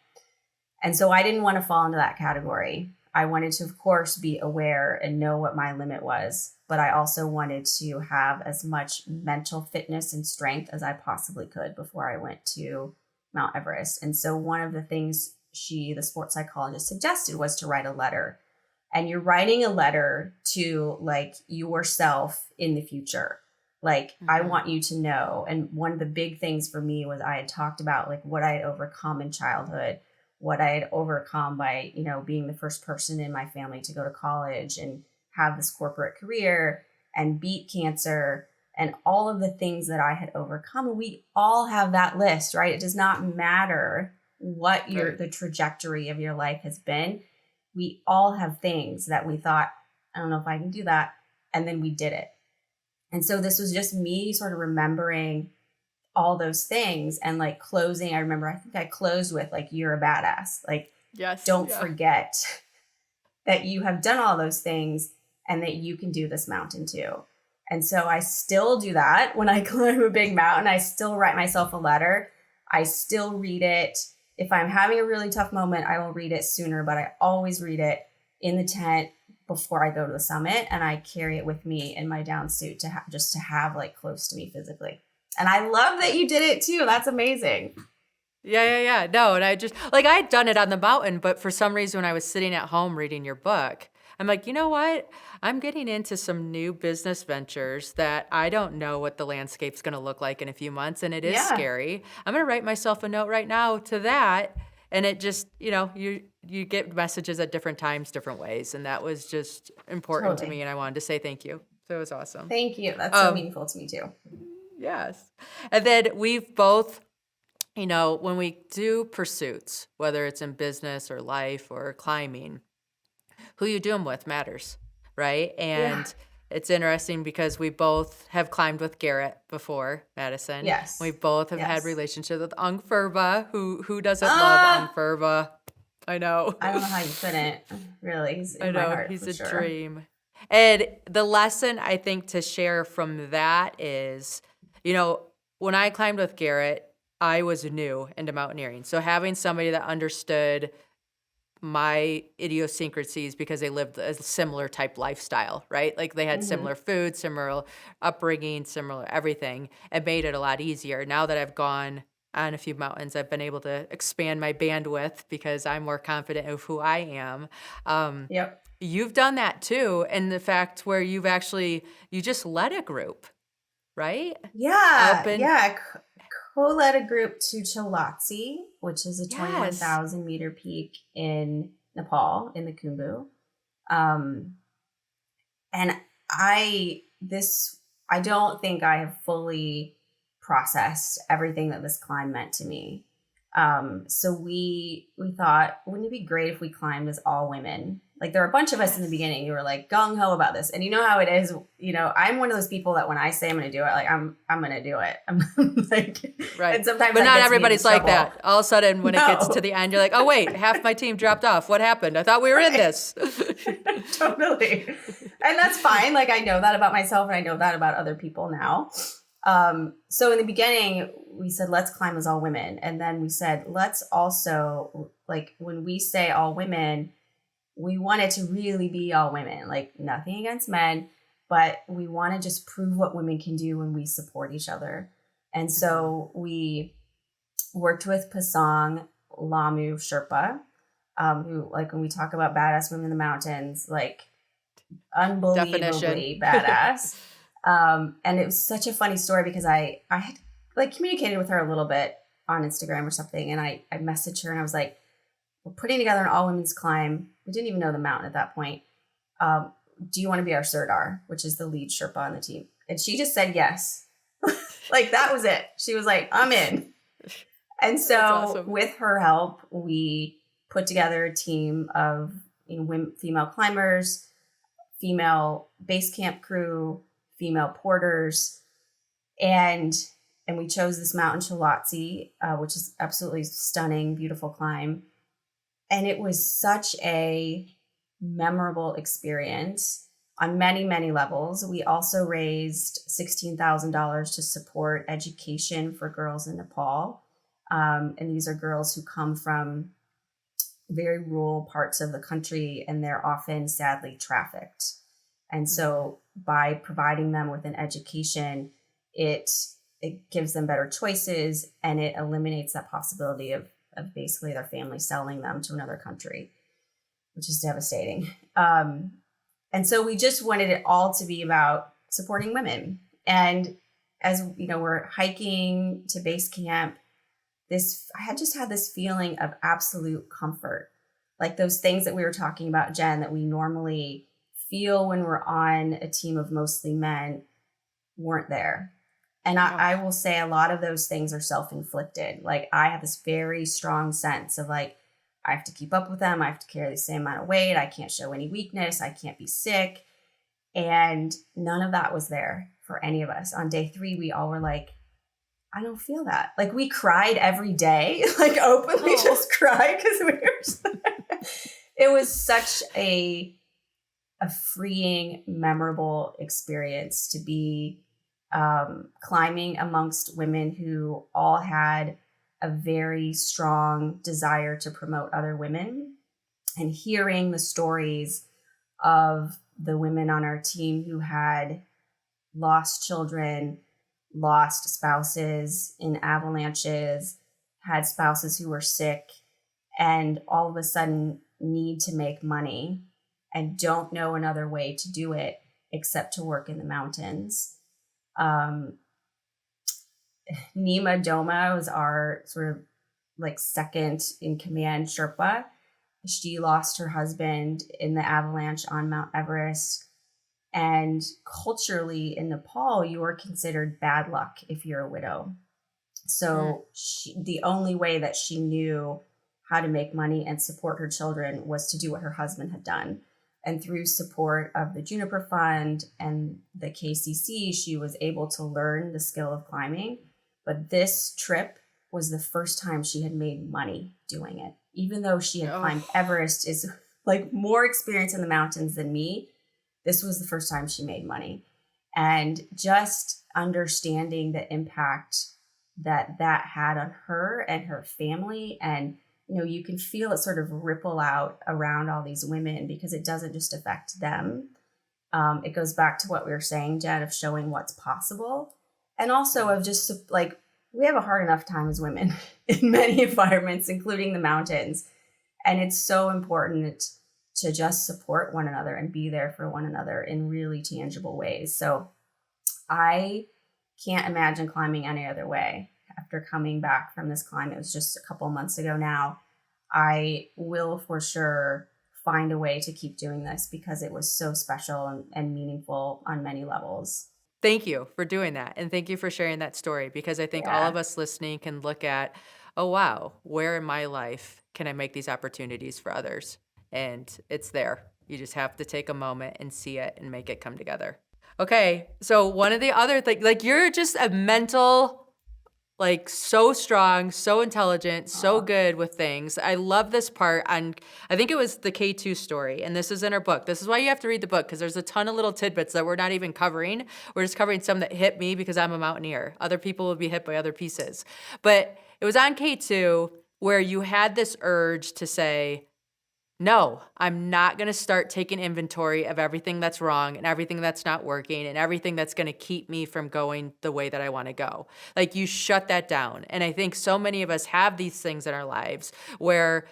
And so I didn't want to fall into that category. I wanted to, of course, be aware and know what my limit was, but I also wanted to have as much mental fitness and strength as I possibly could before I went to Mount Everest. And so one of the things the sports psychologist, suggested was to write a letter. And you're writing a letter to like yourself in the future. Like, I Hmm. want you to know. And one of the big things for me was I had talked about like what I had overcome in childhood, what I had overcome by, being the first person in my family to go to college and have this corporate career and beat cancer and all of the things that I had overcome. And we all have that list, right? It does not matter what Right. the trajectory of your life has been. We all have things that we thought, I don't know if I can do that. And then we did it. And so this was just me sort of remembering all those things and like closing. I remember, I think I closed with like, you're a badass. Like, Yes. don't Yeah. forget that you have done all those things and that you can do this mountain too. And so I still do that when I climb a big mountain. I still write myself a letter. I still read it. If I'm having a really tough moment, I will read it sooner, but I always read it in the tent before I go to the summit. And I carry it with me in my down suit just to have like close to me physically. And I love that you did it too. That's amazing. Yeah. No, and I just like I'd done it on the mountain, but for some reason when I was sitting at home reading your book, I'm like, you know what? I'm getting into some new business ventures that I don't know what the landscape's going to look like in a few months, and it is Yeah, scary. I'm going to write myself a note right now to that, and it just, you get messages at different times, different ways, and that was just important to totally. me, and I wanted to say thank you. So it was awesome. Thank you. That's so Um, meaningful to me too. yes, and then we've both when we do pursuits, whether it's in business or life or climbing, who you do them with matters, right? Yeah. And it's interesting because we both have climbed with Garrett before, Madison. We Yes. both have had Yes. relationships with Ung Furba. Who doesn't love Ung Ah, Furba? I know. I don't know how you couldn't. Really, he's I in my know. heart He's for a sure. dream. And the lesson I think to share from that is, you know, when I climbed with Garrett, I was new into mountaineering. So having somebody that understood my idiosyncrasies because they lived a similar type lifestyle, right? Like they had Hmm. similar food, similar upbringing, similar everything. It made it a lot easier. Now that I've gone on a few mountains, I've been able to expand my bandwidth because I'm more confident of who I am. Um, Yep. you've done that too, and the fact where you just led a group, right? Up Yeah, in yeah. Co-led a group to Cholatsi, which is a yes, 21,000-meter peak in Nepal, in the Khumbu. Um, and I don't think I have fully processed everything that this climb meant to me. So we thought, wouldn't it be great if we climbed as all women? Like there were a bunch of us in the yes, beginning who were like gung ho about this, and you know how it is. You know, I'm one of those people that when I say I'm going to do it, like I'm going to do it. I'm like, right. and sometimes But that not gets me into everybody's like trouble. that. All of a sudden, when it gets to No, the end, you're like, oh wait, half my team dropped off. What happened? I thought we were in right. this. Totally. And that's fine. Like I know that about myself and I know that about other people now. So in the beginning, we said, let's climb as all women. And then we said, let's also, like, when we say all women, we want it to really be all women, like nothing against men, but we want to just prove what women can do when we support each other. And Mhm. so we worked with Pasang Lamu Sherpa, who, like, when we talk about badass women in the mountains, like, Definition. unbelievably badass. And it was such a funny story because I had like communicated with her a little bit on Instagram or something, and I messaged her and I was like, "We're putting together an all women's climb. We didn't even know the mountain at that point. Um, do you want to be our Sirdar, which is the lead Sherpa on the team?" And she just said yes. Like that was it. She was like, "I'm in." And That's so awesome. with her help, we put together a team of women, female climbers, female base camp crew, female porters, and we chose this mountain Cholatsi, which is absolutely stunning, beautiful climb, and it was such a memorable experience on many many levels. We also raised $16,000 to support education for girls in Nepal, and these are girls who come from very rural parts of the country and they're often sadly trafficked. And Mhm. so by providing them with an education, it it gives them better choices and it eliminates that possibility of basically their family selling them to another country, which is devastating. And so we just wanted it all to be about supporting women. And as you know, we're hiking to base camp, this I had just had this feeling of absolute comfort, like those things that we were talking about, Jen, that we normally feel when we're on a team of mostly men weren't there. And I Oh, will say a lot of those things are self-inflicted. Like I have this very strong sense of like I have to keep up with them, I have to carry the same amount of weight, I can't show any weakness, I can't be sick, and none of that was there for any of us. On day 3 we all were like, I don't feel that. Like we cried every day, like openly oh, just cried because we were. It was such a freeing, memorable experience to be climbing amongst women who all had a very strong desire to promote other women, and hearing the stories of the women on our team who had lost children, lost spouses in avalanches, had spouses who were sick, and all of a sudden need to make money and don't know another way to do it except to work in the mountains. Um, Nima Doma was our sort of like second in command Sherpa. She lost her husband in the avalanche on Mount Everest. And culturally in Nepal, you are considered bad luck if you're a widow. mm, So the only way that she knew how to make money and support her children was to do what her husband had done. And through support of the Juniper Fund and the KCC, she was able to learn the skill of climbing. But this trip was the first time she had made money doing it. Even though she had oh, climbed Everest, is like more experience in the mountains than me, this was the first time she made money. And just understanding the impact that that had on her and her family, and you can feel it sort of ripple out around all these women because it doesn't just affect them. It goes back to what we were saying, Jen, of showing what's possible. And also of just like, we have a hard enough time as women in many environments, including the mountains. And it's so important to just support one another and be there for one another in really tangible ways. So I can't imagine climbing any other way. After coming back from this climb, it was just a couple months ago now, I will for sure find a way to keep doing this because it was so special and meaningful on many levels. Thank you for doing that. And thank you for sharing that story because I think all of Yeah. us listening can look at, oh, wow, where in my life can I make these opportunities for others? And it's there. You just have to take a moment and see it and make it come together. Okay. So, one of the other things, like, you're just a mental, like, so strong, so intelligent, so Aw. good with things. I love this part on, I think it was the K2 story, and this is in our book. This is why you have to read the book, because there's a ton of little tidbits that we're not even covering. We're just covering some that hit me because I'm a mountaineer. Other people will be hit by other pieces. But it was on K2 where you had this urge to say, no, I'm not going to start taking inventory of everything that's wrong and everything that's not working and everything that's going to keep me from going the way that I want to go. Like, you shut that down. And I think so many of us have these things in our lives where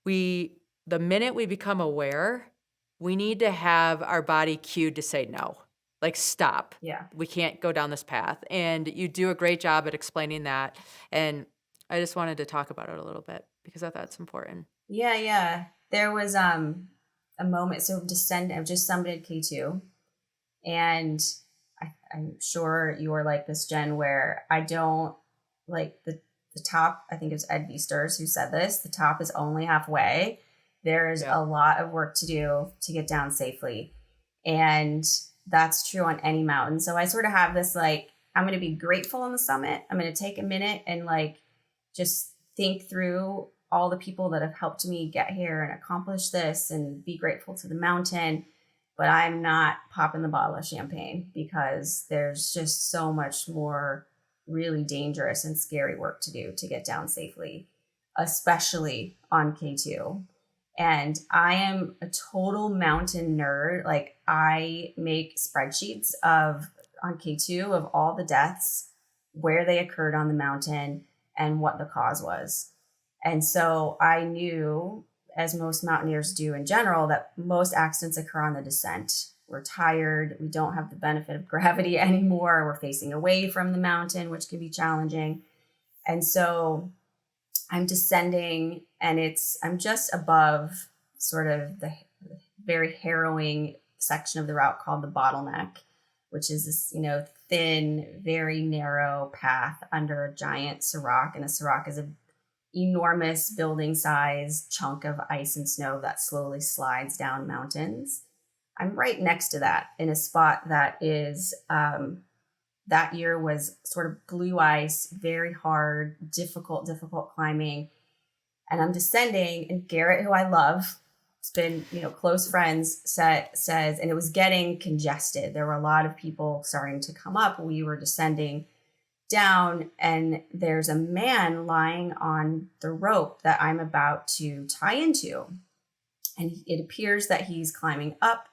the minute we become aware, we need to have our body cued to say no. Like, stop. Yeah. We can't go down this path. And you do a great job at explaining that. And I just wanted to talk about it a little bit because I thought it's important. Yeah, yeah. There was a moment. So I've just summited K2, and I'm sure you are like this, Jen, where I don't like the top. I think it was Ed Viesters who said this. The top is only halfway. There is Yeah. a lot of work to do to get down safely, and that's true on any mountain. So I sort of have this like, I'm going to be grateful on the summit. I'm going to take a minute and like just think through all the people that have helped me get here and accomplish this and be grateful to the mountain. But I'm not popping the bottle of champagne because there's just so much more really dangerous and scary work to do to get down safely, especially on K2. And I am a total mountain nerd. Like, I make spreadsheets on K2 of all the deaths, where they occurred on the mountain, and what the cause was. And so I knew, as most mountaineers do in general, that most accidents occur on the descent. We're tired. We don't have the benefit of gravity anymore. We're facing away from the mountain, which can be challenging. And so I'm descending, and I'm just above sort of the very harrowing section of the route called the bottleneck, which is this, thin, very narrow path under a giant serac. And a serac is an enormous building size chunk of ice and snow that slowly slides down mountains. I'm right next to that in a spot that is, that year was sort of blue ice, very hard, difficult climbing. And I'm descending, and Garrett, who I love, it's been, close friends, says, and it was getting congested. There were a lot of people starting to come up. We were descending down, and there's a man lying on the rope that I'm about to tie into. And it appears that he's climbing up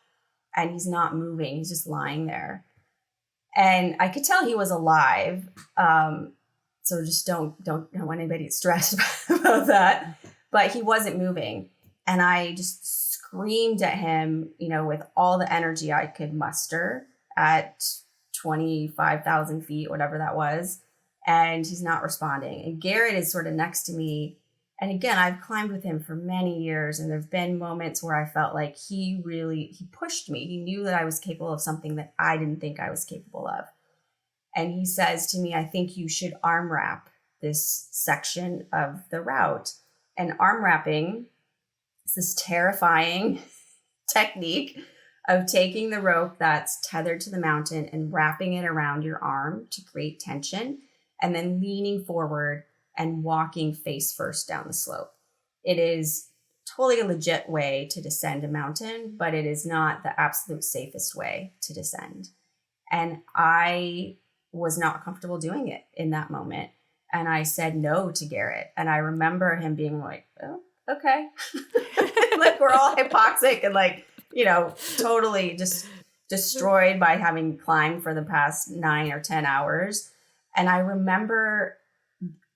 and he's not moving. He's just lying there. And I could tell he was alive. So just don't want anybody to get stressed about that. But he wasn't moving. And I just screamed at him, with all the energy I could muster at 25,000 feet, whatever that was. And he's not responding. And Garrett is sort of next to me. And again, I've climbed with him for many years. And there've been moments where I felt like he pushed me. He knew that I was capable of something that I didn't think I was capable of. And he says to me, I think you should arm wrap this section of the route. And arm wrapping is this terrifying technique of taking the rope that's tethered to the mountain and wrapping it around your arm to create tension, and then leaning forward and walking face first down the slope. It is totally a legit way to descend a mountain, but it is not the absolute safest way to descend. And I was not comfortable doing it in that moment. And I said no to Garrett. And I remember him being like, oh, okay. Like we're all hypoxic and like, totally just destroyed by having climbed for the past 9 or 10 hours. And I remember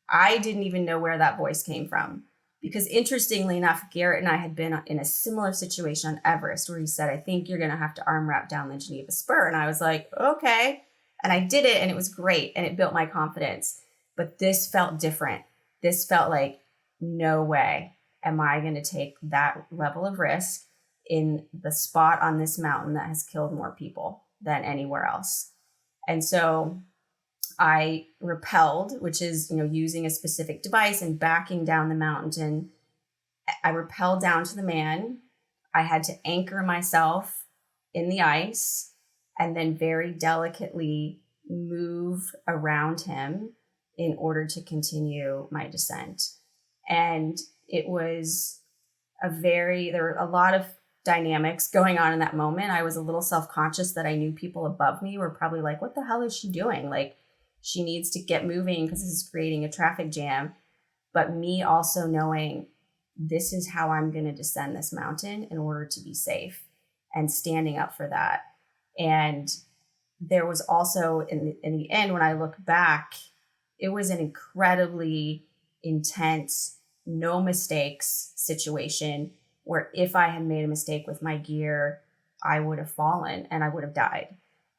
I didn't even know where that voice came from. Because interestingly enough, Garrett and I had been in a similar situation on Everest where he said, I think you're going to have to arm wrap down the Geneva Spur. And I was like, okay. And I did it and it was great. And it built my confidence. But this felt different. This felt like, no way am I going to take that level of risk in the spot on this mountain that has killed more people than anywhere else. And so I rappelled, which is, using a specific device and backing down the mountain. I rappelled down to the man. I had to anchor myself in the ice and then very delicately move around him in order to continue my descent. And it was there were a lot of dynamics going on in that moment. I was a little self-conscious that I knew people above me were probably like, what the hell is she doing? Like, she needs to get moving because this is creating a traffic jam. But me also knowing this is how I'm going to descend this mountain in order to be safe and standing up for that. And there was also in the end, when I look back, it was an incredibly intense, no mistakes situation where if I had made a mistake with my gear, I would have fallen and I would have died.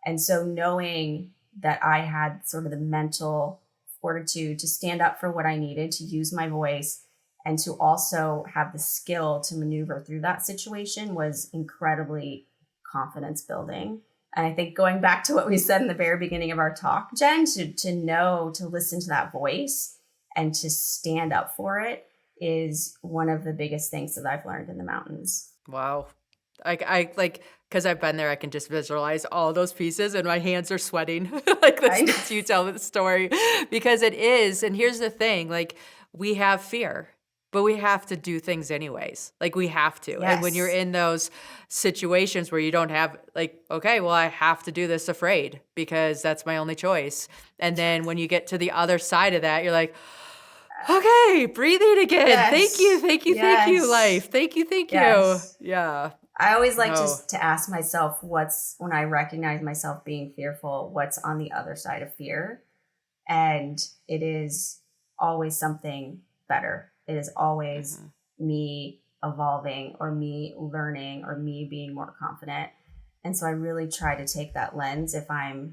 And so knowing that I had sort of the mental fortitude to stand up for what I needed, to use my voice, and to also have the skill to maneuver through that situation was incredibly confidence building. And I think going back to what we said in the very beginning of our talk, Jenn, to know, to listen to that voice and to stand up for it is one of the biggest things that I've learned in the mountains. Wow. I like, because I've been there, I can just visualize all those pieces and my hands are sweating like listening to you tell the story, because it is. And here's the thing, like, we have fear, but we have to do things anyways. Like, we have to. Yes. And when you're in those situations where you don't have like, okay, well, I have to do this afraid because that's my only choice. And then when you get to the other side of that, you're like, okay, breathing again. Yes. Thank you, life. Thank you. Yes. Yeah. I always like to ask myself when I recognize myself being fearful, what's on the other side of fear? And it is always something better. It is always me evolving or me learning or me being more confident. And so I really try to take that lens if I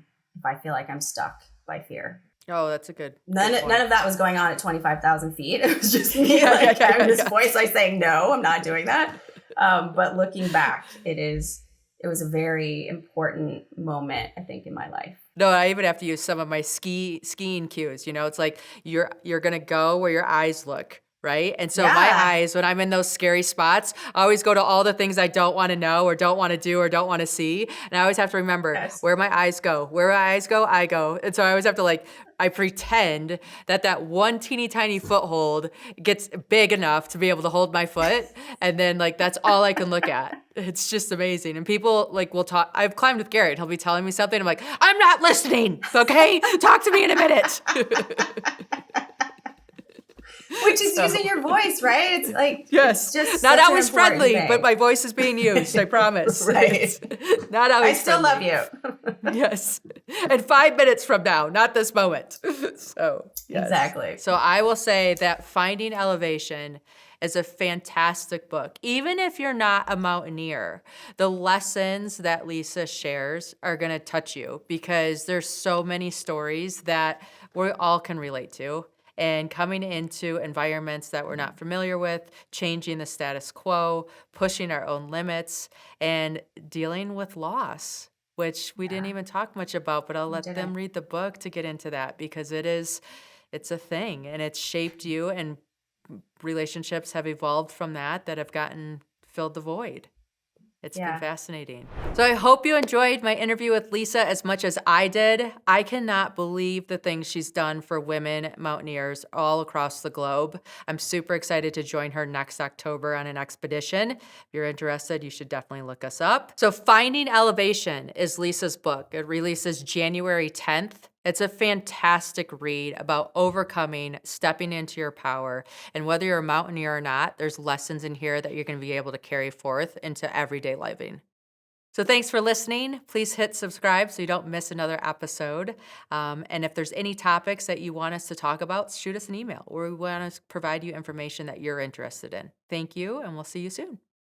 feel like I'm stuck by fear. Oh, that's a good None point. of that was going on at 25,000 feet. It was just me having this voice like saying, no, I'm not doing that. But looking back, it was a very important moment, I think, in my life. No, I even have to use some of my skiing cues. It's like you're going to go where your eyes look. Right. And so my eyes, when I'm in those scary spots, I always go to all the things I don't want to know or don't want to do or don't want to see. And I always have to remember where my eyes go. Where my eyes go, I go. And so I always have to I pretend that one teeny tiny foothold gets big enough to be able to hold my foot. And then that's all I can look at. It's just amazing. And people will talk. I've climbed with Garrett. He'll be telling me something. I'm like, I'm not listening. Okay. Talk to me in a minute. Which is using your voice, right? It's like, yes, it's just not always friendly, but my voice is being used. I promise. Right. Not always. I still friendly. love you. Yes. And 5 minutes from now, not this moment. So, yes. Exactly. So I will say that Finding Elevation is a fantastic book. Even if you're not a mountaineer, the lessons that Lisa shares are going to touch you because there's so many stories that we all can relate to. And coming into environments that we're not familiar with, changing the status quo, pushing our own limits, and dealing with loss, which we didn't even talk much about, but I'll let them read the book to get into that because it's a thing and it's shaped you, and relationships have evolved from that have filled the void. It's been fascinating. So I hope you enjoyed my interview with Lisa as much as I did. I cannot believe the things she's done for women mountaineers all across the globe. I'm super excited to join her next October on an expedition. If you're interested, you should definitely look us up. So Finding Elevation is Lisa's book. It releases January 10th. It's a fantastic read about overcoming, stepping into your power. And whether you're a mountaineer or not, there's lessons in here that you're going to be able to carry forth into everyday living. So thanks for listening. Please hit subscribe so you don't miss another episode. And if there's any topics that you want us to talk about, shoot us an email, or we want to provide you information that you're interested in. Thank you, and we'll see you soon.